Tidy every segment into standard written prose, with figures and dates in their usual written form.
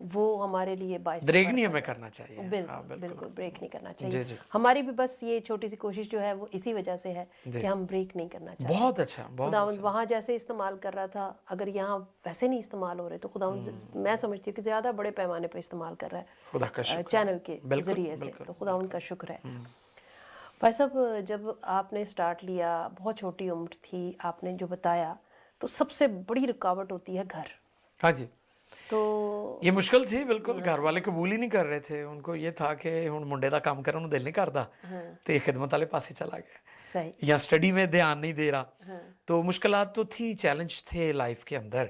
وہ ہمارے لیے باعث بریک برکت نہیں ہمیں ہے۔ کرنا چاہیے. ہاں بالکل بالکل بریک نہیں کرنا جی چاہیے. جی ہماری بھی بس یہ چھوٹی سی کوشش جو ہے وہ اسی وجہ سے ہے جی. کہ ہم بریک نہیں کرنا چاہتے. بہت اچھا بہت خداوند اچھا. وہاں جیسے استعمال کر رہا تھا اگر یہاں ویسے نہیں استعمال ہو رہے تو خداوند میں سمجھتی ہوں کہ زیادہ بڑے پیمانے پہ استعمال کر رہا خدا کا ہے شکر. چینل کے بالکل ذریعے سے. بالکل تو خداوند کا شکر ہے. بھائی صاحب جب آپ نے سٹارٹ لیا بہت چھوٹی عمر تھی, آپ نے جو بتایا, تو سب سے بڑی رکاوٹ ہوتی ہے گھر. ہاں جی تو یہ مشکل تھی بالکل. گھر والے قبول ہی نہیں کر رہے تھے. ان کو یہ تھا کہ ہن منڈے دا کام کرن نوں دل نہیں کردا تو یہ خدمت والے پاسے چلا گیا صحیح. یا اسٹڈی میں دھیان نہیں دے رہا. تو مشکلات تو تھی, چیلنج تھے لائف کے اندر.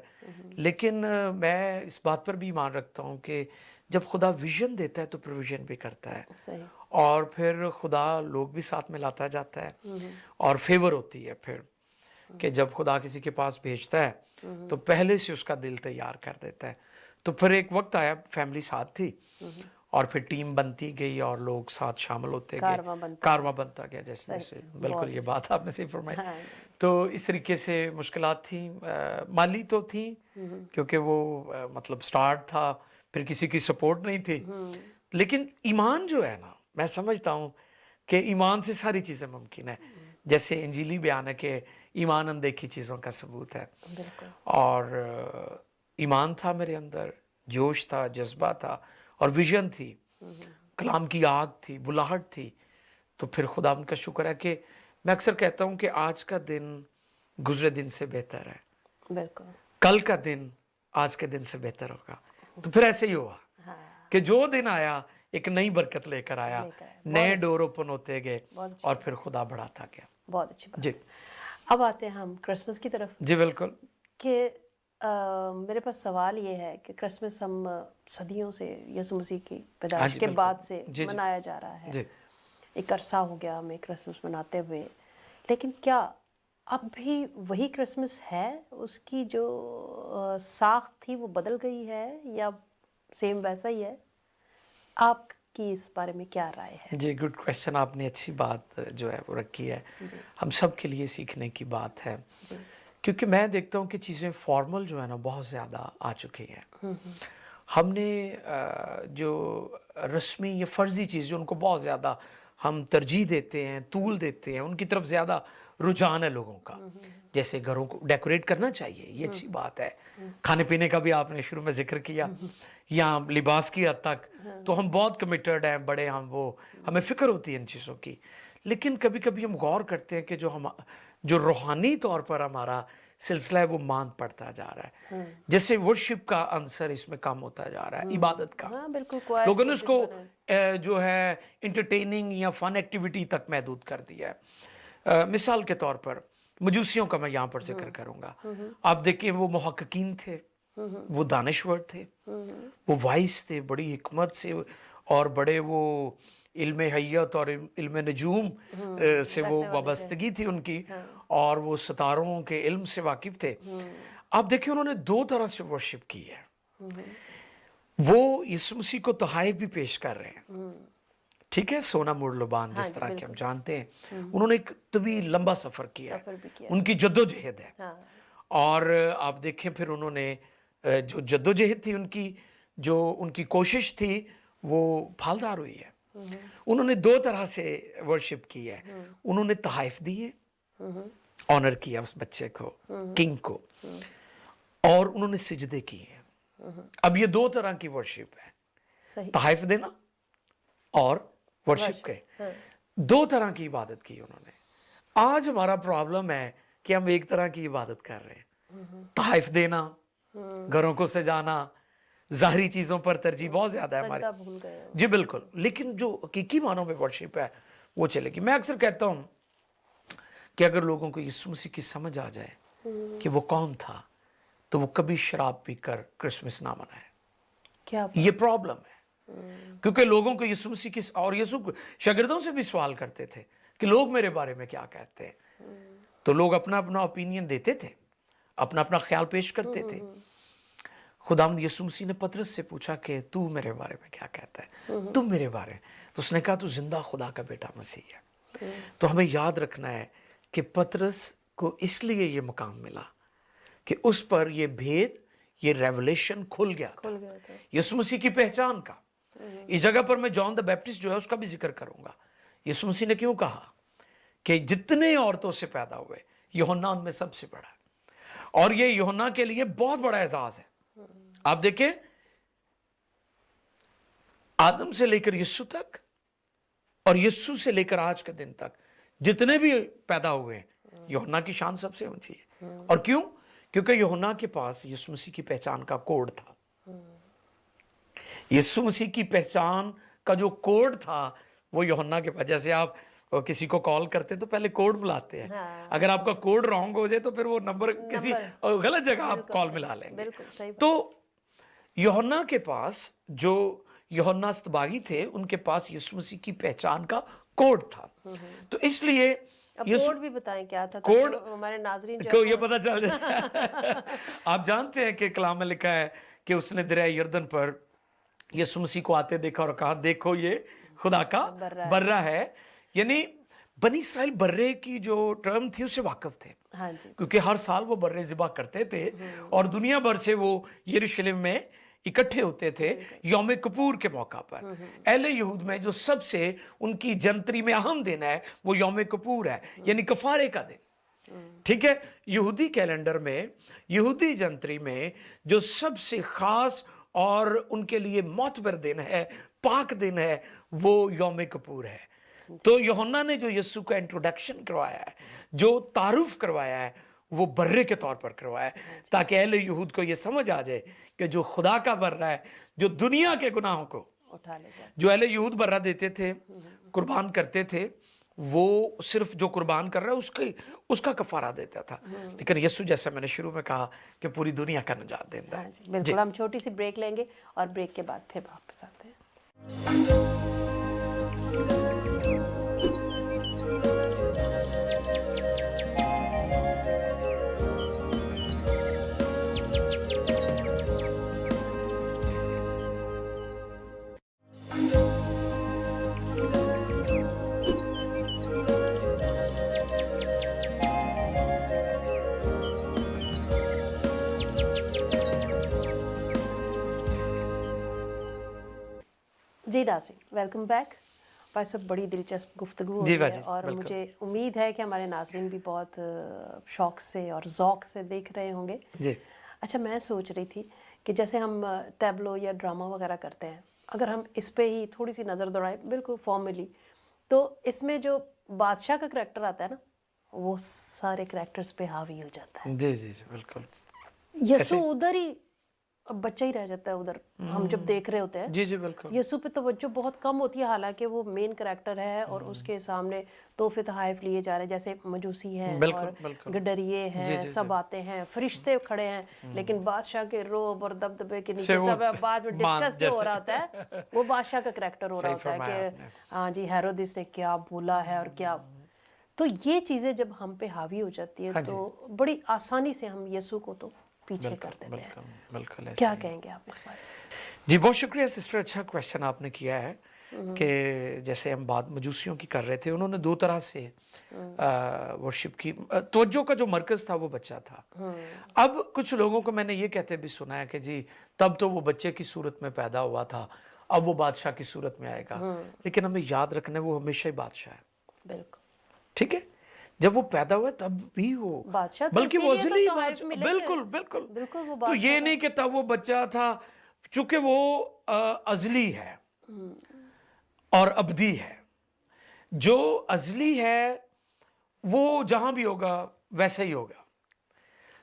لیکن میں اس بات پر بھی ایمان رکھتا ہوں کہ جب خدا ویژن دیتا ہے تو پروویژن بھی کرتا ہے. صحیح. اور پھر خدا لوگ بھی ساتھ میں لاتا جاتا ہے اور فیور ہوتی ہے پھر کہ جب خدا کسی کے پاس بھیجتا ہے تو پہلے سے اس کا دل تیار کر دیتا ہے. تو پھر ایک وقت آیا, فیملی ساتھ تھی اور پھر ٹیم بنتی گئی اور لوگ ساتھ شامل ہوتے گئے, کارواں بنتا گیا جیسے جیسے. بالکل یہ بات آپ نے صحیح فرمائی. تو اس طریقے سے مشکلات تھیں, مالی تو تھیں کیونکہ وہ مطلب سٹارٹ تھا, پھر کسی کی سپورٹ نہیں تھی. لیکن ایمان جو ہے نا, میں سمجھتا ہوں کہ ایمان سے ساری چیزیں ممکن ہیں. جیسے انجیلی بیان ہے کہ ایمان اندیکھی چیزوں کا ثبوت ہے. بالکل. اور ایمان تھا میرے اندر, جوش تھا, جذبہ تھا اور ویژن تھی, کلام کی آگ تھی, بلاہٹ تھی. تو پھر خدا ان کا شکر ہے کہ میں اکثر کہتا ہوں کہ آج کا دن گزرے دن سے بہتر ہے, بالکل. کل کا دن آج کے دن سے بہتر ہوگا. تو پھر ایسے ہی ہوا کہ جو دن آیا ایک نئی برکت لے کر آیا, نئے ڈور اوپن ہوتے گئے اور پھر خدا بڑھاتا گیا. بہت اچھی بات. جی اب آتے ہیں ہم کرسمس کی طرف. جی بالکل. کہ میرے پاس سوال یہ ہے کہ کرسمس ہم صدیوں سے یسوع مسیح کی پیدائش کے بعد سے منایا جا رہا ہے. ایک عرصہ ہو گیا ہمیں کرسمس مناتے ہوئے, لیکن کیا اب بھی وہی کرسمس ہے؟ اس کی جو ساخت تھی وہ بدل گئی ہے یا سیم ویسا ہی ہے؟ آپ کی اس بارے میں کیا رائے ہے؟ جی گڈ کویشچن. آپ نے اچھی بات جو ہے وہ رکھی ہے. ہم سب کے لیے سیکھنے کی بات ہے, کیونکہ میں دیکھتا ہوں کہ چیزیں فارمل جو ہے نا بہت زیادہ آ چکی ہیں. ہم نے جو رسمی یا فرضی چیزیں ان کو بہت زیادہ ہم ترجیح دیتے ہیں, طول دیتے ہیں, ان کی طرف زیادہ رجحان ہے لوگوں کا. جیسے گھروں کو ڈیکوریٹ کرنا چاہیے, یہ اچھی بات ہے. کھانے پینے کا بھی آپ نے شروع میں ذکر کیا, یا لباس کی حد تک تو ہم بہت کمیٹڈ ہیں, بڑے ہم ہمیں فکر ہوتی ہے ان چیزوں کی. لیکن کبھی کبھی ہم غور کرتے ہیں کہ جو روحانی طور پر ہمارا سلسلہ ہے وہ ماند پڑتا جا رہا ہے. جیسے ورشپ کا عنصر اس میں کم ہوتا جا رہا ہے, عبادت کا. لوگوں نے اس کو جو ہے انٹرٹیننگ یا فن ایکٹیویٹی تک محدود کر دیا ہے. مثال کے طور پر مجوسیوں کا میں یہاں پر ذکر کروں گا. آپ دیکھیں وہ محققین تھے, وہ دانشور تھے, وہ وائس تھے, بڑی حکمت سے اور بڑے وہ علم حیات اور علم نجوم سے وہ وابستگی تھی ان کی, اور وہ ستاروں کے علم سے واقف تھے. آپ دیکھیں انہوں نے دو طرح سے ورشپ کی ہے. وہ یسوع مسیح کو تحائف بھی پیش کر رہے ہیں, ٹھیک ہے, سونا مڑ لبان جس طرح کہ ہم جانتے ہیں. انہوں نے ایک طویل لمبا سفر کیا ہے, ان کی جد و جہد ہے. اور آپ دیکھیں پھر انہوں نے جو جد و جہد تھی ان کی کوشش تھی وہ پھالدار ہوئی ہے. انہوں نے دو طرح سے ورشپ کی ہے. انہوں نے تحائف دیے, آنر کیا اس بچے کو, کنگ کو, اور انہوں نے سجدے کیے. اب یہ دو طرح کی ورشپ ہے, تحائف دینا اور ورشپ کے. دو طرح کی عبادت کی انہوں نے. آج ہمارا پرابلم ہے کہ ہم ایک طرح کی عبادت کر رہے ہیں, تحائف دینا, گھروں کو سجانا, ظاہری چیزوں پر ترجیح بہت زیادہ ہے ہمارے. جی بالکل. لیکن جو حقیقی معنوں میں ورشپ ہے وہ چلے گی. میں اکثر کہتا ہوں کہ اگر لوگوں کو یسوع مسیح کی سمجھ آ جائے کہ وہ کون تھا تو وہ کبھی شراب پی کر کرسمس نہ منائے. یہ پرابلم ہے, کیونکہ لوگوں کو یسوع مسیح کی, اور یسوع شاگردوں سے بھی سوال کرتے تھے کہ لوگ میرے بارے میں کیا کہتے ہیں. تو لوگ اپنا اپنا اوپینین دیتے تھے, اپنا اپنا خیال پیش کرتے تھے. خداوند یسوع مسیح نے پطرس سے پوچھا کہ تو میرے بارے میں کیا کہتا ہے, تم میرے بارے میں. تو اس نے کہا تو زندہ خدا کا بیٹا مسیح ہے. تو ہمیں یاد رکھنا ہے کہ پطرس کو اس لیے یہ مقام ملا کہ اس پر یہ بھید یہ ریولیشن کھل گیا تھا کھل گیا تھا. یسوع مسیح کی پہچان کا. اس جگہ پر میں جان دا بیپٹسٹ جو ہے اس کا بھی ذکر کروں گا. یسوع مسیح نے کیوں کہا کہ جتنے عورتوں سے پیدا ہوئے یوحنا ان میں سب سے بڑا ہے. اور یہ یوحنا کے لیے بہت بڑا اعزاز ہے. آپ دیکھیں آدم سے لے کر یسوع تک اور یسوع سے لے کر آج کے دن تک جتنے بھی پیدا ہوئے ہیں یوحنا کی شان سب سے اونچی ہے. اور کیوں؟ کیونکہ یوحنا کے پاس یسوع مسیح کی پہچان کا کوڈ تھا. یسوع مسیح کی پہچان کا جو کوڈ تھا وہ یوحنا کے پاس. جیسے آپ کسی کو کال کرتے ہیں تو پہلے کوڈ بلاتے ہیں. اگر آپ کا کوڈ رانگ ہو جائے تو پھر وہ نمبر کسی غلط جگہ آپ کال ملا لیں گے. تو یوحنا کے پاس جو یوحنا استباغی تھے ان کے پاس یسوع مسیح کی پہچان کا کوڈ تھا. تو اس لیے کوڈ بھی بتائیں کیا تھا کوڈ ہمارے ناظرین کو یہ پتا چل جائے. آپ جانتے ہیں کہ کلام میں لکھا ہے کہ اس نے دریا یردن پر یسوع مسیح کو آتے دیکھا اور کہا دیکھو یہ خدا کا برہ ہے. یعنی بنی اسرائیل برے کی جو ٹرم تھی اس سے واقف تھے کیونکہ ہر سال وہ برے ذبح کرتے تھے اور دنیا بھر سے وہ یروشلم میں اکٹھے ہوتے تھے یوم کپور کے موقع پر. اہل یہود میں جو سب سے ان کی جنتری میں اہم دن ہے وہ یوم کپور ہے یعنی کفارے کا دن. ٹھیک ہے. یہودی کیلنڈر میں یہودی جنتری میں جو سب سے خاص اور ان کے لیے معتبر دن ہے پاک دن ہے وہ یوم کپور ہے. تو یوحنا نے جو یسوع کا انٹروڈکشن کروایا ہے جو تعارف کروایا ہے وہ برے کے طور پر کروایا ہے تاکہ اہل یہود کو یہ سمجھ آ جائے کہ جو خدا کا برہ ہے جو دنیا کے گناہوں کو اٹھا لے جائے. جو اہل یہود برہ دیتے تھے قربان کرتے تھے وہ صرف جو قربان کر رہا ہے اس کا کفارہ دیتا تھا. لیکن یسوع جیسا میں نے شروع میں کہا کہ پوری دنیا کا نجات دیندا ہے. بالکل. ہم چھوٹی سی بریک لیں گے اور بریک کے بعد پھر واپس آتے ہیں. جی ناظرین ویلکم بیک. بھائی صاحب بڑی دلچسپ گفتگو ہوئی ہے اور مجھے امید ہے کہ ہمارے ناظرین بھی بہت شوق سے اور ذوق سے دیکھ رہے ہوں گے. اچھا میں سوچ رہی تھی کہ جیسے ہم ٹیبلو یا ڈرامہ وغیرہ کرتے ہیں اگر ہم اس پہ ہی تھوڑی سی نظر دوڑائیں بالکل فارملی تو اس میں جو بادشاہ کا کریکٹر آتا ہے نا وہ سارے کریکٹرز پہ حاوی ہو جاتا ہے. جی جی بالکل. یسوع ادھر ہی اب بچہ ہی رہ جاتا ہے ادھر ہم جب دیکھ رہے ہوتے ہیں. جی جی بالکل. یسوع پہ توجہ بہت کم ہوتی ہے حالانکہ وہ مین کریکٹر ہے اور اس کے سامنے تحفے تحائف لیے جا رہے ہیں جیسے مجوسی ہیں اور گڈریے ہیں سب آتے ہیں فرشتے کھڑے ہیں لیکن بادشاہ کے روب اور دبدبے کے نیچے سب بعد میں ڈسکس جو ہو رہا ہوتا ہے وہ بادشاہ کا کریکٹر ہو رہا ہوتا ہے کہ ہاں جی ہیرودس نے کیا بولا ہے اور کیا. تو یہ چیزیں جب ہم پہ حاوی ہو جاتی ہے تو بڑی آسانی سے ہم یسوع کو تو پیچھے کر دیتے ہیں. بالکل. کیا کہیں گے آپ اس بارے میں؟ جی بہت شکریہ سسٹر. اچھا کویشچن آپ نے کیا ہے کہ جیسے ہم بات مجوسیوں کی کر رہے تھے انہوں نے دو طرح سے ورشپ کی. توجہ کا جو مرکز تھا وہ بچہ تھا. اب کچھ لوگوں کو میں نے یہ کہتے بھی سنا ہے کہ جی تب تو وہ بچے کی صورت میں پیدا ہوا تھا اب وہ بادشاہ کی صورت میں آئے گا. لیکن ہمیں یاد رکھنا ہے وہ ہمیشہ ہی بادشاہ ہے. بالکل ٹھیک ہے. جب وہ پیدا ہوا تب بھی وہ بلکہ وہ ازلی بالکل بالکل. تو یہ نہیں کہ تب وہ بچہ تھا چونکہ وہ ازلی ہے اور ابدی ہے. جو ازلی ہے وہ جہاں بھی ہوگا ویسا ہی ہوگا.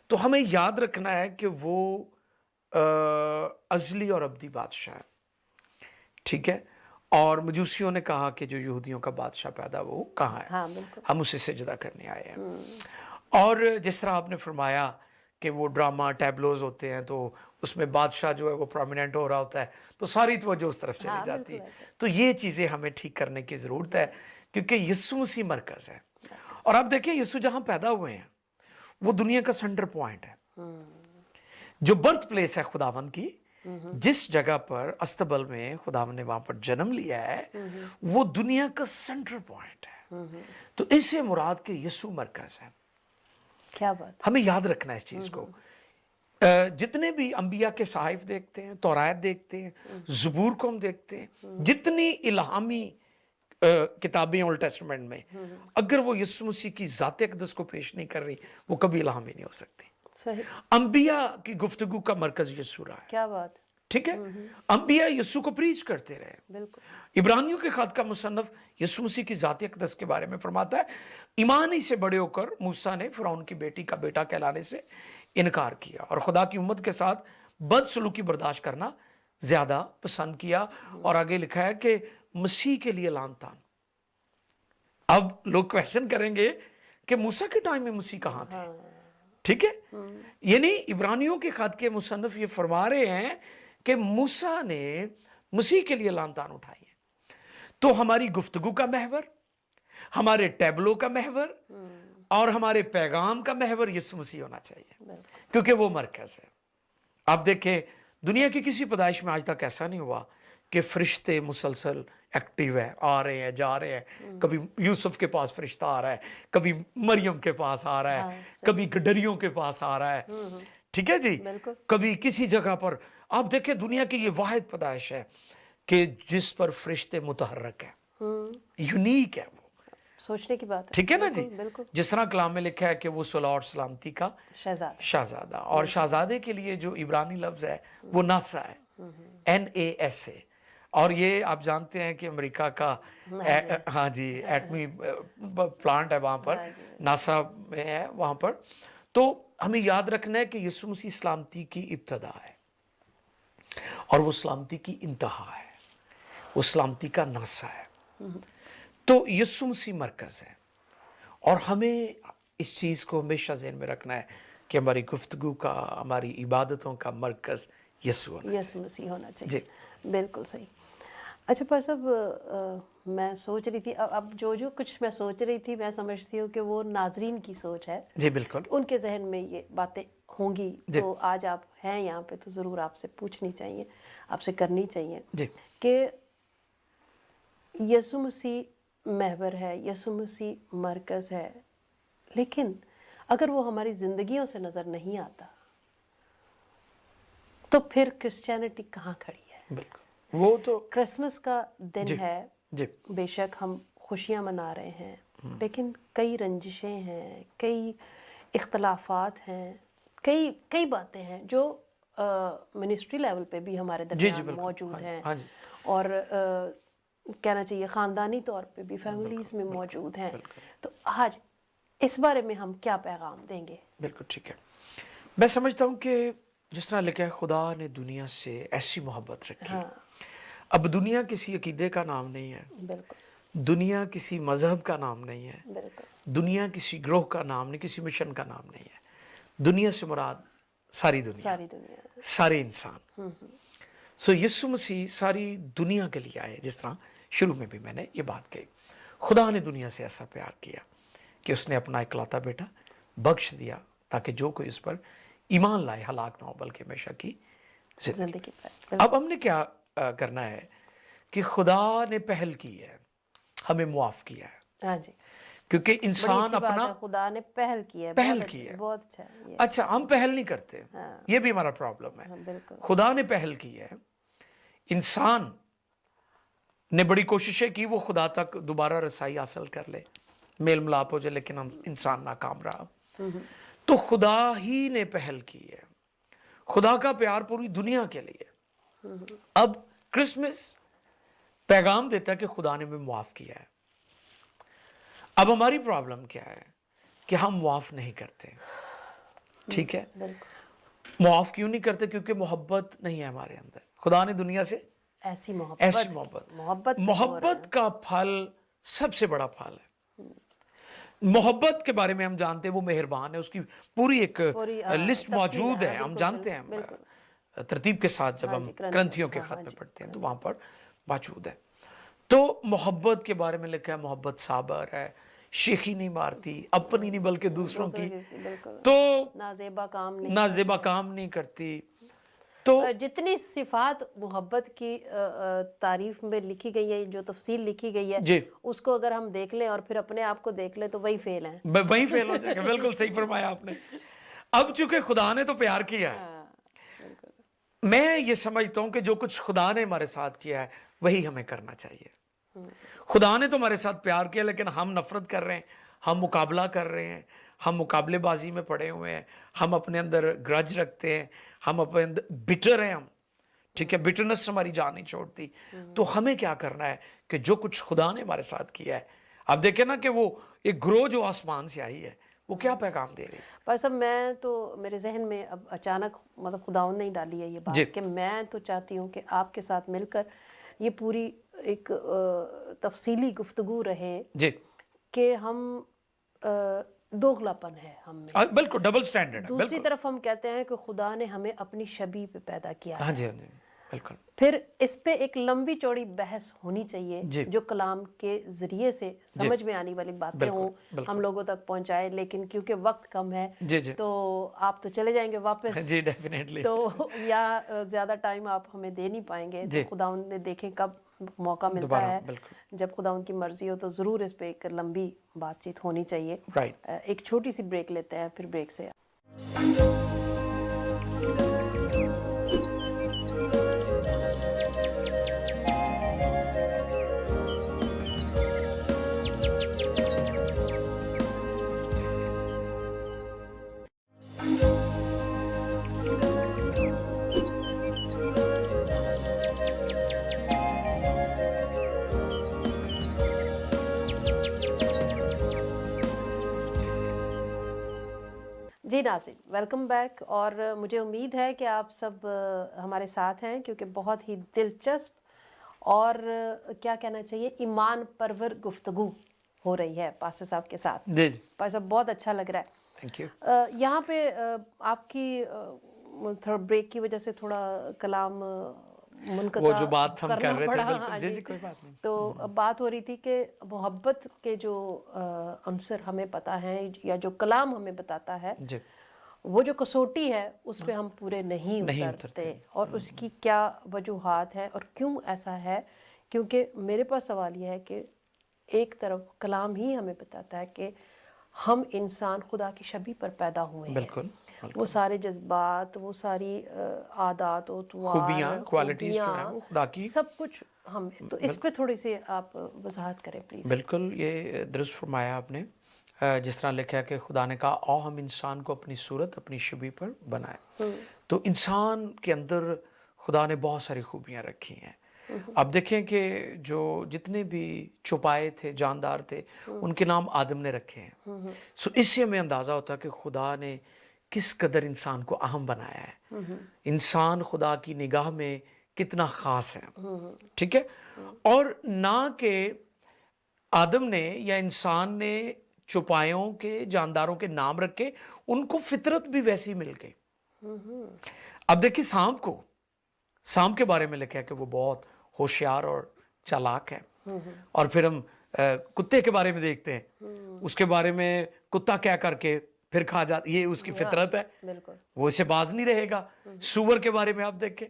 تو ہمیں یاد رکھنا ہے کہ وہ ازلی اور ابدی بادشاہ ہے. ٹھیک ہے. اور مجوسیوں نے کہا کہ جو یہودیوں کا بادشاہ پیدا وہ کہاں ہے ہم اسے سجدہ کرنے آئے ہیں. اور جس طرح آپ نے فرمایا کہ وہ ڈرامہ ٹیبلوز ہوتے ہیں تو اس میں بادشاہ جو ہے وہ پرومیننٹ ہو رہا ہوتا ہے تو ساری توجہ اس طرف چلی جاتی ہے. تو یہ چیزیں ہمیں ٹھیک کرنے کی ضرورت ہے کیونکہ یسوع مسیح مرکز ہے. اور آپ دیکھیں یسوع جہاں پیدا ہوئے ہیں وہ دنیا کا سینٹر پوائنٹ ہے. جو برتھ پلیس ہے خداوند کی جس جگہ پر استبل میں خداوند نے وہاں پر جنم لیا ہے وہ دنیا کا سینٹر پوائنٹ ہے. تو اس سے مراد کہ یسوع مرکز ہے. کیا بات. ہمیں یاد رکھنا ہے اس چیز کو. جتنے بھی انبیاء کے صحائف دیکھتے ہیں، توراۃ دیکھتے ہیں، زبور کو ہم دیکھتے ہیں، جتنی الہامی کتابیں اولڈ ٹیسٹمنٹ میں، اگر وہ یسوع مسیح کی ذات اقدس کو پیش نہیں کر رہی، وہ کبھی الہامی نہیں ہو سکتی۔ صحیح، انبیاء کی گفتگو کا مرکز یسوع رہا ہے، کیا بات، ٹھیک ہے؟ انبیاء یسوع کو پریچ کرتے رہے۔ بالکل، عبرانیوں کے خط کا مصنف یسوع مسیح کی ذات اقدس کے بارے میں فرماتا ہے، ایمان ہی سے بڑے ہو کر موسیٰ نے فرعون کی بیٹی کا بیٹا کہلانے سے انکار کیا اور خدا کی امت کے ساتھ بد سلوکی برداشت کرنا زیادہ پسند کیا، اور آگے لکھا ہے کہ مسیح کے لیے لعن تان۔ اب لوگ کویسچن کریں گے کہ موسیٰ کے ٹائم میں مسیح کہاں تھے؟ ٹھیک ہے، یعنی عبرانیوں کے خط کے مصنف یہ فرما رہے ہیں کہ موسیٰ نے مسیح کے لیے لعن تان اٹھائی ہے۔ تو ہماری گفتگو کا محور، ہمارے ٹیبلو کا محور اور ہمارے پیغام کا محور یسوع مسیح ہونا چاہیے، کیونکہ وہ مرکز ہے۔ آپ دیکھیں دنیا کی کسی پیدائش میں آج تک ایسا نہیں ہوا کہ فرشتے مسلسل ایکٹیو ہے، آ رہے ہیں جا رہے ہیں، کبھی یوسف کے پاس فرشتہ آ رہا ہے، کبھی مریم کے پاس آ رہا ہے، کبھی گڈریوں کے پاس آ رہا ہے، ٹھیک ہے جی، کبھی کسی جگہ پر۔ آپ دیکھیں دنیا کی یہ واحد پیدائش ہے کہ جس پر فرشتے متحرک ہیں، یونیک ہے وہ، سوچنے کی بات ہے، ٹھیک ہے نا جی۔ بالکل، جس طرح کلام میں لکھا ہے کہ وہ صلح اور سلامتی کا شہزادہ، اور شہزادے کے لیے جو عبرانی لفظ ہے وہ ناسا ہے، NAS ہے، اور یہ آپ جانتے ہیں کہ امریکہ کا ہاں جی ایٹمی پلانٹ ہے وہاں پر، ناسا میں ہے وہاں پر۔ تو ہمیں یاد رکھنا ہے کہ یسوع مسیح سلامتی کی ابتدا ہے اور وہ سلامتی کی انتہا ہے، وہ سلامتی کا ناسا ہے۔ تو یسوع مسیح مرکز ہے، اور ہمیں اس چیز کو ہمیشہ ذہن میں رکھنا ہے کہ ہماری گفتگو کا، ہماری عبادتوں کا مرکز یسوع مسیح ہونا چاہیے، جی بالکل صحیح۔ اچھا پر صاحب، میں سوچ رہی تھی، اب جو کچھ میں سوچ رہی تھی میں سمجھتی ہوں کہ وہ ناظرین کی سوچ ہے، جی بالکل، ان کے ذہن میں یہ باتیں ہوں گی، تو آج آپ ہیں یہاں پہ تو ضرور آپ سے پوچھنی چاہیے، آپ سے کرنی چاہیے جی کہ یسوع مسیح محور ہے، یسوع مسیح مرکز ہے، لیکن اگر وہ ہماری زندگیوں سے نظر نہیں آتا تو پھر کرسچینٹی کہاں کھڑی ہے؟ بالکل، وہ تو کرسمس کا دن ہے، جی بے شک ہم خوشیاں منا رہے ہیں، لیکن کئی رنجشیں ہیں، کئی اختلافات ہیں، کئی باتیں ہیں جو منسٹری لیول پہ بھی ہمارے درمیان موجود ہیں، اور کہنا چاہیے خاندانی طور پہ بھی فیملیز میں موجود ہیں۔ تو آج اس بارے میں ہم کیا پیغام دیں گے؟ بالکل ٹھیک ہے، میں سمجھتا ہوں کہ جس طرح لکھا ہے خدا نے دنیا سے ایسی محبت رکھی، اب دنیا کسی عقیدے کا نام نہیں ہے، بالکل، دنیا کسی مذہب کا نام نہیں ہے، بالکل، دنیا کسی گروہ کا نام نہیں، کسی مشن کا نام نہیں ہے، دنیا سے مراد ساری دنیا، سارے انسان۔ سو یسوع مسیح ساری دنیا کے لیے آئے، جس طرح شروع میں بھی میں نے یہ بات کہی، خدا نے دنیا سے ایسا پیار کیا کہ اس نے اپنا اکلوتا بیٹا بخش دیا تاکہ جو کوئی اس پر ایمان لائے ہلاک نہ ہو بلکہ ہمیشہ کی زندگی۔ اب ہم نے کیا کرنا ہے کہ خدا نے پہل کی ہے، ہمیں معاف کیا ہے، ہاں جی، کیونکہ انسان اپنا خدا نے پہل کی ہے، بہت اچھا ہے۔ اچھا ہم پہل نہیں کرتے، یہ بھی ہمارا پرابلم ہے۔ خدا نے پہل کی ہے، انسان نے بڑی کوششیں کی وہ خدا تک دوبارہ رسائی حاصل کر لے، میل ملاپ ہو جائے، لیکن انسان ناکام رہا۔ تو خدا ہی نے پہل کی ہے، خدا کا پیار پوری دنیا کے لیے۔ اب کرسمس پیغام دیتا ہے کہ خدا نے ہمیں معاف کیا ہے۔ اب ہماری پرابلم کیا ہے کہ ہم معاف نہیں کرتے، ٹھیک ہے؟ معاف کیوں نہیں کرتے؟ کیونکہ محبت نہیں ہے ہمارے اندر۔ خدا نے دنیا سے ایسی محبت کا پھل سب سے بڑا پھل ہے۔ محبت کے بارے میں ہم جانتے ہیں وہ مہربان ہے، اس کی پوری ایک لسٹ موجود ہے، ہم جانتے ہیں ترتیب کے ساتھ جب ہم کرنتھیوں کے خط میں پڑھتے ہیں تو وہاں پر موجود ہے۔ تو محبت کے بارے میں لکھا ہے محبت صابر ہے، شیخی نہیں مارتی، اپنی نہیں بلکہ دوسروں کی، تو نازیبا کام نہیں کرتی۔ تو جتنی صفات محبت کی تعریف میں لکھی گئی ہے، جو تفصیل لکھی گئی ہے، اس کو اگر ہم دیکھ لیں اور پھر اپنے آپ کو دیکھ لیں تو وہی فیل ہیں، وہی فیل ہو جائے گا۔ بالکل صحیح فرمایا آپ نے۔ اب چونکہ خدا نے تو پیار کیا ہے میں یہ سمجھتا ہوں کہ جو کچھ خدا نے ہمارے ساتھ کیا ہے وہی ہمیں کرنا چاہیے. خدا نے تو ہمارے ساتھ پیار کیا لیکن ہم نفرت کر رہے ہیں, ہم مقابلہ کر رہے ہیں, ہم مقابلے بازی میں پڑے ہوئے ہیں, ہم اپنے اندر گرج رکھتے ہیں, ہم اپنے اندر بٹر ہیں ہم, ٹھیک ہے, بٹرنس ہماری جان نہیں چھوڑتی. تو ہمیں کیا کرنا ہے کہ جو کچھ خدا نے ہمارے ساتھ کیا ہے, اب دیکھیں نا کہ وہ ایک گروہ جو آسمان سے آئی ہے وہ کیا پیغام دے رہی ہے. پر صاحب میں تو میرے ذہن میں اب اچانک مطلب خداوند نے ہی ڈالی ہے یہ بات کہ میں تو چاہتی ہوں کہ آپ کے ساتھ مل کر یہ پوری ایک تفصیلی گفتگو رہے جی کہ ہم دوغلاپن ہے ہم میں, بالکل ڈبل سٹینڈرڈ ہے. دوسری طرف ہم کہتے ہیں کہ خدا نے ہمیں اپنی شبیہ پہ پیدا کیا ہاں ہے. جی, ہاں جی, بالکل. پھر اس پہ ایک لمبی چوڑی بحث ہونی چاہیے جی. جو کلام کے ذریعے سے سمجھ میں آنے والی باتیں ہوں, ہم لوگوں تک پہنچائے. لیکن کیونکہ وقت کم ہے جی جی تو آپ تو چلے جائیں گے واپس, جی ڈیفینیٹلی. تو یا زیادہ ٹائم آپ ہمیں دے نہیں پائیں گے. تو خداوند نے دیکھیں کب موقع ملتا ہے, جب خداوند کی مرضی ہو تو ضرور اس پہ ایک لمبی بات چیت ہونی چاہیے. ایک چھوٹی سی بریک لیتے ہیں, پھر بریک سے جی ناظرین, ویلکم بیک. اور مجھے امید ہے کہ آپ سب ہمارے ساتھ ہیں کیونکہ بہت ہی دلچسپ اور کیا کہنا چاہیے ایمان پرور گفتگو ہو رہی ہے پاسٹر صاحب کے ساتھ. جی پاسٹر صاحب بہت اچھا لگ رہا ہے. Thank you. یہاں پہ آپ کی تھوڑا بریک کی وجہ سے تھوڑا کلام منقطع وہ جو بات ہم کرنا کر رہے پڑا. تھے, بالکل. جی کوئی بات نہیں. تو بات ہو رہی تھی کہ محبت کے جو عنصر ہمیں پتہ ہیں یا جو کلام ہمیں بتاتا ہے, جی, وہ جو کسوٹی ہے اس پہ ہم پورے نہیں اترتے. اور اس کی کیا وجوہات ہیں اور کیوں ایسا ہے؟ کیونکہ میرے پاس سوال یہ ہے کہ ایک طرف کلام ہی ہمیں بتاتا ہے کہ ہم انسان خدا کی شبیہ پر پیدا ہوئے ہیں. بالکل. وہ سارے جذبات, وہ ساری عادات و خوبیاں, کوالٹیز جو ہیں وہ خدا کی, سب کچھ ہم. تو اس پہ تھوڑی سی آپ وضاحت کریں پلیز. بالکل, یہ درست فرمایا آپ نے. جس طرح لکھا ہے کہ خدا نے کہا آؤ ہم انسان کو اپنی صورت اپنی شبیہ پر بنائے. تو انسان کے اندر خدا نے بہت ساری خوبیاں رکھی ہیں. اب دیکھیں کہ جو جتنے بھی چھپائے تھے, جاندار تھے, ان کے نام آدم نے رکھے ہیں. سو اس سے ہمیں اندازہ ہوتا ہے کہ خدا نے کس قدر انسان کو اہم بنایا ہے. انسان خدا کی نگاہ میں کتنا خاص ہے, ٹھیک ہے. اور نہ کہ آدم نے یا انسان نے چوپایوں کے, جانداروں کے نام رکھے, ان کو فطرت بھی ویسی مل گئی. اب دیکھیں سانپ کے بارے میں لکھا ہے کہ وہ بہت ہوشیار اور چالاک ہے. اور پھر ہم کتے کے بارے میں دیکھتے ہیں, اس کے بارے میں کتا کیا کر کے پھر کھا جاتا, یہ اس کی فطرت ہے, وہ اسے باز نہیں رہے گا. سور کے بارے میں آپ دیکھیں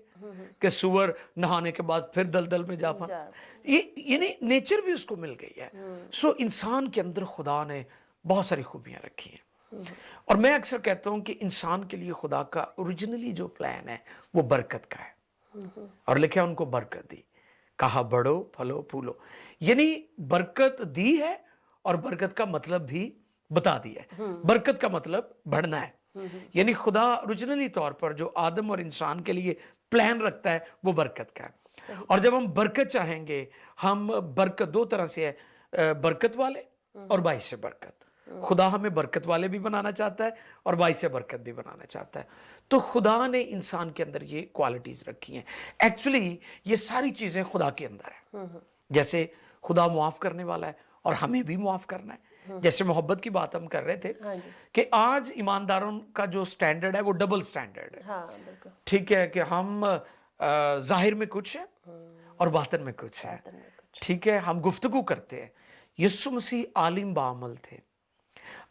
کہ سور نہانے کے بعد پھر دلدل میں جا پانا, یعنی نیچر بھی اس کو مل گئی ہے. سو انسان کے اندر خدا نے بہت ساری خوبیاں رکھی ہیں. اور میں اکثر کہتا ہوں کہ انسان کے لیے خدا کا اوریجنلی جو پلان ہے وہ برکت کا ہے. اور لکھا ان کو برکت دی, کہا بڑھو پھلو پھولو, یعنی برکت دی ہے اور برکت کا مطلب بھی بتا دیا ہے. برکت کا مطلب بڑھنا ہے. یعنی خدا اوریجنلی طور پر جو آدم اور انسان کے لیے پلان رکھتا ہے وہ برکت کا ہے. اور جب ہم برکت چاہیں گے, ہم برکت دو طرح سے ہے, برکت والے اور باعث برکت. خدا ہمیں برکت والے بھی بنانا چاہتا ہے اور باعث برکت بھی بنانا چاہتا ہے. تو خدا نے انسان کے اندر یہ کوالٹیز رکھی ہیں. ایکچولی یہ ساری چیزیں خدا کے اندر ہیں. جیسے خدا معاف کرنے والا ہے اور ہمیں بھی معاف کرنا ہے. جیسے محبت کی بات ہم کر رہے تھے کہ آج ایمانداروں کا جو سٹینڈرڈ ہے وہ ڈبل سٹینڈرڈ ہے. ٹھیک ہے کہ ہم ظاہر میں کچھ ہیں اور باطن میں کچھ ہیں. ٹھیک ہے, ہم گفتگو کرتے ہیں. یسوع مسیح عالم بعمل تھے.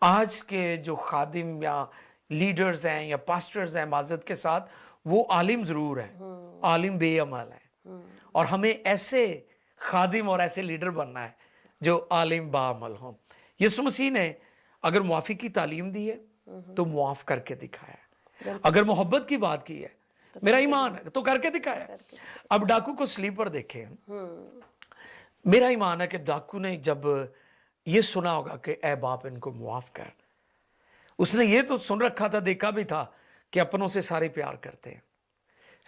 آج کے جو خادم یا لیڈرز ہیں یا پاسٹرز ہیں, معذرت کے ساتھ, وہ عالم ضرور ہیں, عالم بے عمل ہیں. اور ہمیں ایسے خادم اور ایسے لیڈر بننا ہے جو عالم بعمل ہوں. یسوع مسیح نے اگر معافی کی تعلیم دی ہے تو معاف کر کے دکھایا ہے. اگر محبت کی بات کی ہے میرا ایمان ہے تو کر کے دکھایا. اب ڈاکو کو سلیپر دیکھیں, میرا ایمان ہے کہ ڈاکو نے جب یہ سنا ہوگا کہ اے باپ ان کو معاف کر, اس نے یہ تو سن رکھا تھا, دیکھا بھی تھا کہ اپنوں سے سارے پیار کرتے ہیں,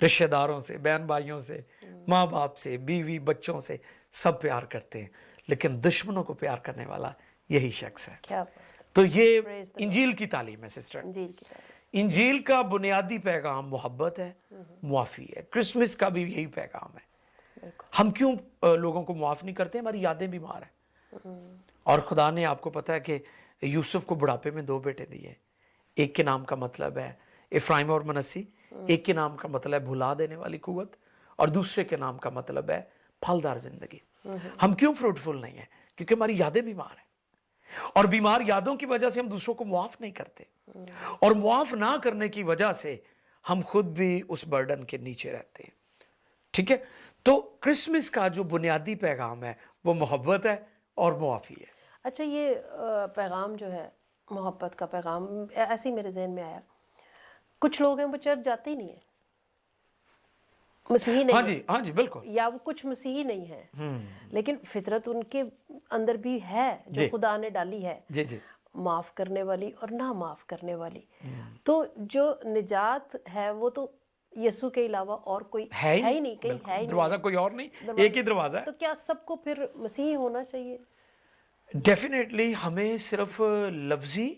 رشتہ داروں سے, بہن بھائیوں سے, ماں باپ سے, بیوی بچوں سے, سب پیار کرتے ہیں, لیکن دشمنوں کو پیار کرنے والا یہی شخص ہے. کیا بات ہے. تو یہ انجیل کی تعلیم ہے سسٹر. انجیل کی طرح. انجیل کا بنیادی پیغام محبت ہے, معافی ہے. کرسمس کا بھی یہی پیغام ہے. بالکل. ہم کیوں لوگوں کو معاف نہیں کرتے؟ ہماری یادیں بیمار ہیں. اور خدا نے آپ کو پتا ہے کہ یوسف کو بڑھاپے میں 2 بیٹے دیے. ایک کے نام کا مطلب ہے افرایم اور منسی, ایک کے نام کا مطلب ہے بھلا دینے والی قوت, اور دوسرے کے نام کا مطلب ہے پھلدار زندگی. ہم کیوں فروٹفل نہیں ہیں؟ کیونکہ ہماری یادیں بیمار ہیں, اور بیمار یادوں کی وجہ سے ہم دوسروں کو معاف نہیں کرتے, اور معاف نہ کرنے کی وجہ سے ہم خود بھی اس برڈن کے نیچے رہتے ہیں. ٹھیک ہے, تو کرسمس کا جو بنیادی پیغام ہے وہ محبت ہے اور معافی ہے. اچھا, یہ پیغام جو ہے محبت کا پیغام, ایسے ہی میرے ذہن میں آیا, کچھ لوگ ہیں وہ چرچ جاتے ہی نہیں ہیں, مسیحی نہیں ہیں. ہاں جی بالکل. یا وہ کچھ مسیحی نہیں ہیں, لیکن فطرت ان کے اندر بھی ہے جو خدا نے ڈالی ہے, جی جی, معاف کرنے والی اور نہ معاف کرنے والی. تو جو نجات ہے وہ تو یسوع کے علاوہ اور کوئی ہے ہی نہیں, کہیں ہے ہی نہیں. دروازہ کوئی اور نہیں, ایک ہی دروازہ ہے. تو کیا سب کو پھر مسیحی ہونا چاہیے؟ ڈیفینیٹلی ہمیں صرف لفظی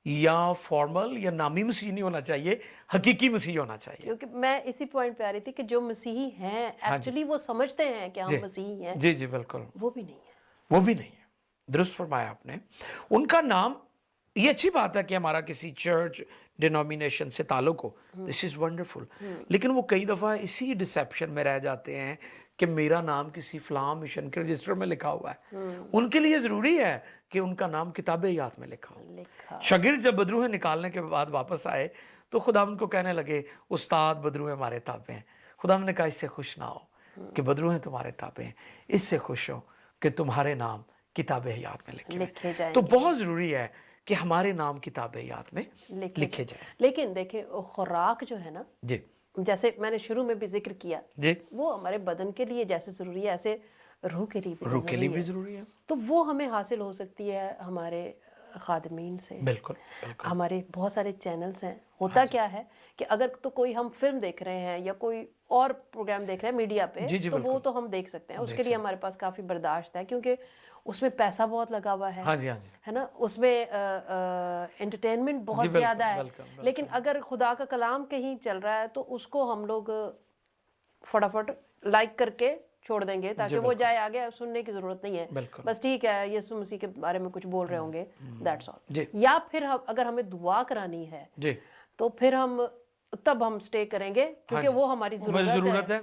یا فارمل یا نامی مسیح نہیں ہونا چاہیے, حقیقی مسیح ہونا چاہیے. کیونکہ میں اسی پوائنٹ پہ آ رہی تھی کہ جو مسیحی ہیں ایکچولی وہ سمجھتے ہیں کہ ہم مسیحی ہیں, جی جی بالکل, وہ بھی نہیں ہے. وہ بھی نہیں ہے. درست فرمایا آپ نے. ان کا نام, یہ اچھی بات ہے کہ ہمارا کسی چرچ ڈینومینیشن سے تعلق ہو, دس از ونڈرفل, لیکن وہ کئی دفعہ اسی ڈسیپشن میں رہ جاتے ہیں کہ میرا نام کسی فلاں مشن کے رجسٹر میں لکھا ہوا ہے. ان کے لیے ضروری ہے کہ ان کا نام کتاب حیات میں لکھا ہو. شاگرد جب بدروہیں نکالنے کے بعد واپس آئے تو خدا ان کو کہنے لگے استاد بدروہیں ہمارے تابع ہیں. خدا نے کہا اس سے خوش نہ ہو کہ بدروہیں تمہارے تابع ہیں, اس سے خوش ہو کہ تمہارے نام کتاب حیات میں لکھے جائیں. تو بہت ضروری ہے کہ ہمارے نام کتاب حیات میں لکھے جائیں. لیکن دیکھیں خوراک جو ہے نا, جی جیسے میں نے شروع میں بھی ذکر کیا, جی, وہ ہمارے بدن کے لیے جیسے ضروری ہے ایسے روح کے لیے بھی ضروری ہے. تو وہ ہمیں حاصل ہو سکتی ہے ہمارے خادمین سے. بالکل. ہمارے بہت سارے چینلز ہیں. ہوتا کیا ہے کہ اگر تو کوئی ہم فلم دیکھ رہے ہیں یا کوئی اور پروگرام دیکھ رہے ہیں میڈیا پہ, تو وہ تو ہم دیکھ سکتے ہیں, اس کے لیے ہمارے پاس کافی برداشت ہے, کیونکہ اس میں پیسہ بہت لگا ہوا ہے, ہے نا, اس میں انٹرٹینمنٹ بہت زیادہ ہے. لیکن اگر خدا کا کلام کہیں چل رہا ہے تو اس کو ہم لوگ فٹافٹ لائک کر کے چھوڑ دیں گے تاکہ وہ جائے آگے, سننے کی ضرورت نہیں ہے, بس ٹھیک ہے یسوع مسیح کے بارے میں کچھ بول رہے ہوں گے, دیٹس آل. یا پھر اگر ہمیں دعا کرانی ہے تو پھر تب ہم سٹے کریں گے, کیونکہ وہ ہماری ضرورت ہے.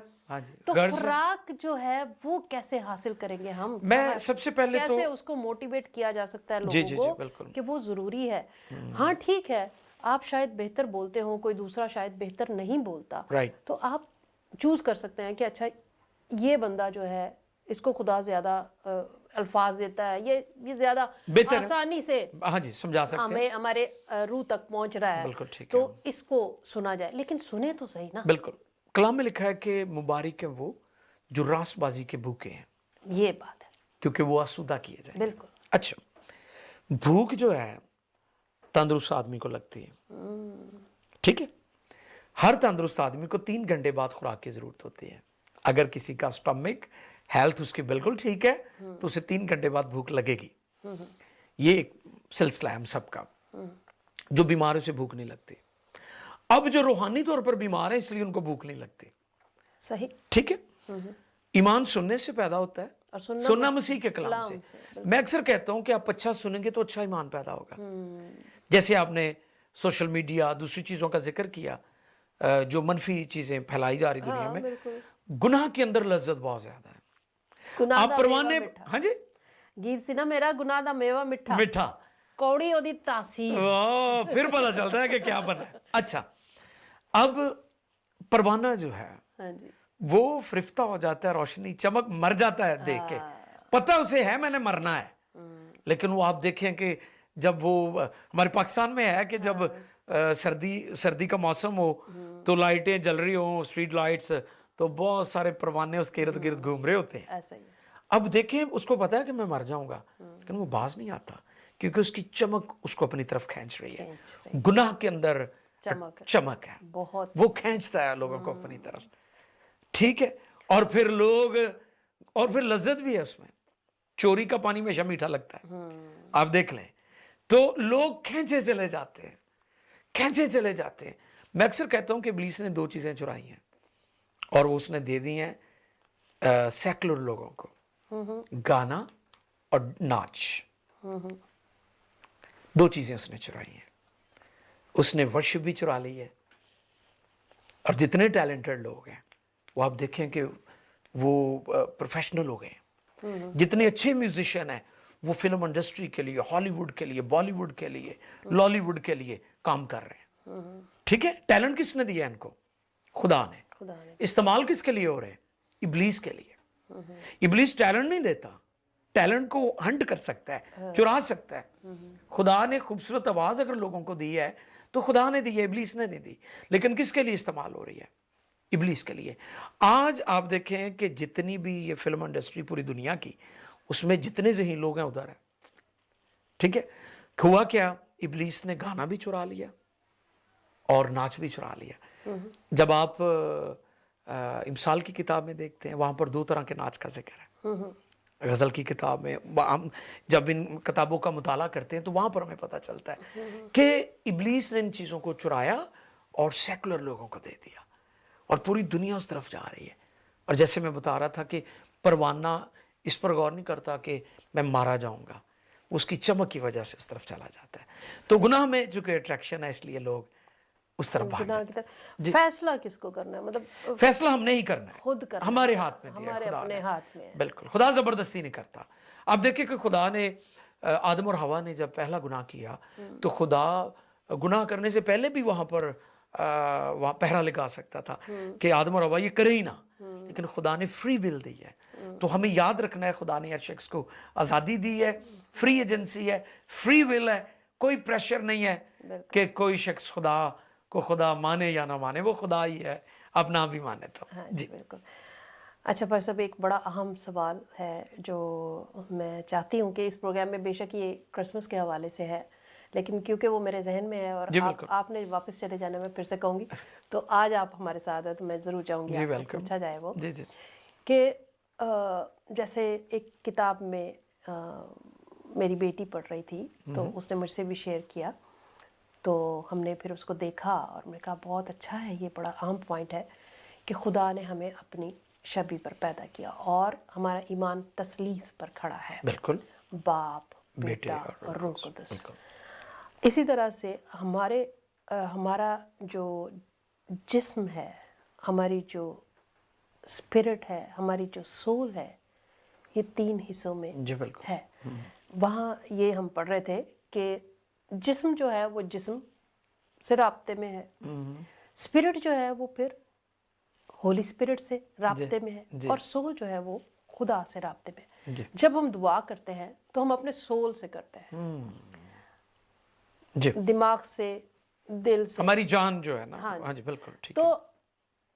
تو خوراک جو ہے وہ کیسے حاصل کریں گے ہم؟ میں سب سے پہلے تو کیسے اس کو موٹیویٹ کیا جا سکتا ہے لوگوں کو کہ وہ ضروری ہے. ہاں ٹھیک ہے, آپ شاید بہتر بولتے ہوں, کوئی دوسرا شاید بہتر نہیں بولتا, تو آپ چوز کر سکتے ہیں کہ اچھا یہ بندہ جو ہے اس کو خدا زیادہ الفاظ دیتا ہے, یہ زیادہ آسانی سے سمجھا سکتے ہیں, ہمارے روح تک پہنچ رہا ہے, تو اس کو سنا جائے. لیکن سنے تو صحیح نا. بالکل. کلام میں لکھا ہے کہ مبارک ہیں وہ جو راس بازی کے بھوکے ہیں. یہ بات ہے, کیونکہ وہ آسودہ کیے جائیں. بالکل. اچھا, بھوک جو ہے تندرست آدمی کو لگتی ہے, ٹھیک ہے, ہر تندرست آدمی کو 3 گھنٹے بعد خوراک کی ضرورت ہوتی ہے. اگر کسی کا سٹمک ہیلتھ اس کی بالکل ٹھیک ہے تو اسے 3 گھنٹے بعد بھوک لگے گی. یہ ایک سلسلہ ہے ہم سب کا. جو بیمار سے بھوک نہیں لگتی. اب جو روحانی طور پر بیمار ہیں اس لیے ان کو بھوک نہیں لگتی. صحیح, ٹھیک ہے. ایمان سننے سے پیدا ہوتا ہے, اور سننا مسیح کے کلام سے. میں اکثر کہتا ہوں کہ آپ اچھا سنیں گے تو اچھا ایمان پیدا ہوگا. جیسے آپ نے سوشل میڈیا دوسری چیزوں کا ذکر کیا, جو منفی چیزیں پھیلائی جا رہی دنیا میں, گناہ کے اندر لذت بہت زیادہ ہے. آپ پروانے, ہاں جی, گیت سی نا میرا گناہ دا میوہ مٹھا, کوڑی او دی تاثیر, پھر پتا چلتا ہے کہ کیا بنا ہے. اچھا, اب پروانہ جو ہے وہ فرفتہ ہو جاتا ہے, روشنی چمک مر جاتا ہے دیکھ کے, پتہ اسے ہے میں نے مرنا ہے. لیکن وہ آپ دیکھیں کہ جب وہ ہمارے پاکستان میں ہے کہ جب سردی کا موسم ہو تو لائٹیں جل رہی ہوں اسٹریٹ لائٹس تو بہت سارے پروانے اس کے ارد گرد گھوم رہے ہوتے ہیں. ایسا ہی ہے. اب دیکھیں اس کو پتا ہے کہ میں مر جاؤں گا لیکن وہ باز نہیں آتا کیونکہ اس کی چمک اس کو اپنی طرف کھینچ رہی ہے. گناہ کے اندر چمک ہے, بہت وہ کھینچتا ہے لوگوں کو اپنی طرف. ٹھیک ہے, اور پھر لوگ اور پھر لذت بھی ہے اس میں. چوری کا پانی ہمیشہ میٹھا لگتا ہے, آپ دیکھ لیں. تو لوگ کھینچے چلے جاتے ہیں, کھینچے چلے جاتے ہیں. میں اکثر کہتا ہوں کہ ابلیس نے 2 چیزیں چرائی ہیں اور وہ اس نے دے دی ہیں سیکولر لوگوں کو, گانا اور ناچ. 2 چیزیں اس نے چرائی ہیں. اس نے ورشپ بھی چرا لی ہے, اور جتنے ٹیلنٹڈ لوگ ہیں وہ آپ دیکھیں کہ وہ پروفیشنل ہو گئے ہیں. جتنے اچھے میوزیشین ہیں وہ فلم انڈسٹری کے لیے, ہالی ووڈ کے لیے, بالی ووڈ کے لیے, لالی ووڈ کے لیے کام کر رہے ہیں. ٹھیک ہے, ٹیلنٹ کس نے دیا ان کو؟ خدا نے. استعمال کس کے لیے ہو رہے ہیں؟ ابلیس کے لیے. ابلیس ٹیلنٹ نہیں دیتا, ٹیلنٹ کو ہنٹ کر سکتا ہے, چرا سکتا ہے. خدا نے خوبصورت آواز اگر لوگوں کو دی ہے تو خدا نے دی ہے, ابلیس نے نہیں دی. لیکن کس کے لیے استعمال ہو رہی ہے؟ ابلیس کے لیے. آج آپ دیکھیں کہ جتنی بھی یہ فلم انڈسٹری پوری دنیا کی, اس میں جتنے ذہین لوگ ہیں ادھر ہیں. ٹھیک ہے, ہوا کیا, ابلیس نے گانا بھی چرا لیا اور ناچ بھی چرا لیا. جب آپ امثال کی کتاب میں دیکھتے ہیں وہاں پر 2 طرح کے ناچ کا ذکر ہے. غزل کی کتاب میں ہم جب ان کتابوں کا مطالعہ کرتے ہیں تو وہاں پر ہمیں پتہ چلتا ہے کہ ابلیس نے ان چیزوں کو چرایا اور سیکولر لوگوں کو دے دیا, اور پوری دنیا اس طرف جا رہی ہے. اور جیسے میں بتا رہا تھا کہ پروانہ اس پر غور نہیں کرتا کہ میں مارا جاؤں گا, اس کی چمک کی وجہ سے اس طرف چلا جاتا ہے. تو گناہ میں جو کہ اٹریکشن ہے اس لیے لوگ اس طرف بھاگ جاتے ہیں. فیصلہ کس کو کرنا ہے؟ مطلب فیصلہ ہم نہیں کرنا ہے, خود کرنا, ہمارے ہاتھ میں دیا ہمارے خدا اپنے نے. ہاتھ میں ہے. بالکل, خدا زبردستی نہیں کرتا. اب دیکھیں کہ خدا نے آدم اور حوا نے جب پہلا گناہ کیا تو خدا گناہ کرنے سے پہلے بھی وہاں پر وہاں پہرا لگا سکتا تھا کہ آدم اور حوا یہ کرے ہی نہ, لیکن خدا نے فری ول دی ہے. تو ہمیں یاد رکھنا ہے خدا نے ہر شخص کو آزادی دی ہے, فری ایجنسی ہے, فری ول ہے, کوئی پریشر نہیں ہے کہ کوئی شخص خدا کو خدا مانے یا نہ مانے, وہ خدا ہی ہے, آپ نہ بھی مانے تو. جی بالکل. اچھا پر صاحب, ایک بڑا اہم سوال ہے جو میں چاہتی ہوں کہ اس پروگرام میں, بے شک یہ کرسمس کے حوالے سے ہے لیکن کیونکہ وہ میرے ذہن میں ہے اور آپ نے واپس چلے جانا میں پھر سے کہوں گی, تو آج آپ ہمارے ساتھ ہیں تو میں ضرور چاہوں گی آپ سے پوچھا جائے وہ کہ جیسے ایک کتاب میں میری بیٹی پڑھ رہی تھی تو اس نے مجھ سے بھی شیئر کیا, تو ہم نے پھر اس کو دیکھا اور میں نے کہا بہت اچھا ہے, یہ بڑا اہم پوائنٹ ہے کہ خدا نے ہمیں اپنی شبیہ پر پیدا کیا اور ہمارا ایمان تثلیث پر کھڑا ہے. بالکل, باپ, بیٹا اور روح القدس. اسی طرح سے ہمارا جو جسم ہے, ہماری جو اسپرٹ ہے, ہماری جو سول ہے, یہ 3 حصوں میں ہے. وہاں یہ ہم پڑھ رہے تھے کہ جسم جو ہے وہ جسم سے رابطے میں ہے, اسپرٹ جو ہے وہ پھر ہولی اسپرٹ سے رابطے میں ہے, اور سول جو ہے وہ خدا سے رابطے میں ہے. جب ہم دعا کرتے ہیں تو ہم اپنے سول سے کرتے ہیں, دماغ سے, دل سے, ہماری جان جو ہے نا. ہاں جی بالکل ٹھیک. تو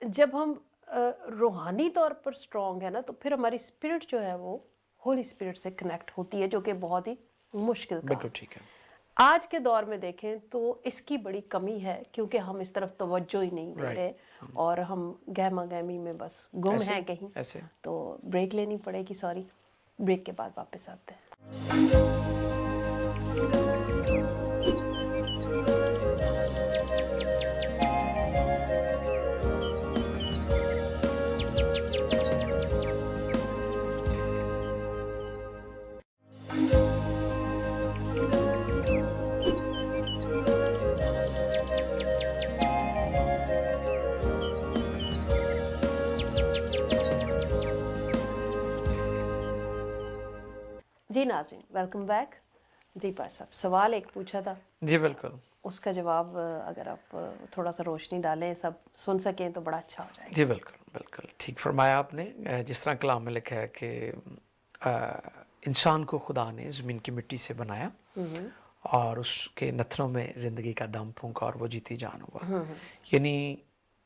جب ہم روحانی طور پر سٹرونگ ہے نا تو پھر ہماری اسپرٹ جو ہے وہ ہولی اسپرٹ سے کنیکٹ ہوتی ہے, جو کہ بہت ہی مشکل کام. بالکل ٹھیک ہے. آج کے دور میں دیکھیں تو اس کی بڑی کمی ہے کیونکہ ہم اس طرف توجہ ہی نہیں دے رہے اور ہم گہما گہمی میں بس گم ہیں کہیں. تو بریک لینی پڑے گی, سوری. بریک کے بعد واپس آتے ہیں. جی ناظرین, ویلکم بیک. جی پار صاحب, سوال ایک پوچھا تھا. جی بالکل, اس کا جواب اگر آپ تھوڑا سا روشنی ڈالیں, سب سن سکیں تو بڑا اچھا ہو جائے گا. جی بالکل بالکل ٹھیک فرمایا آپ نے. جس طرح کلام میں لکھا ہے کہ انسان کو خدا نے زمین کی مٹی سے بنایا اور اس کے نتنوں میں زندگی کا دم پھونکا اور وہ جیتی جان ہوا. یعنی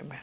Amen.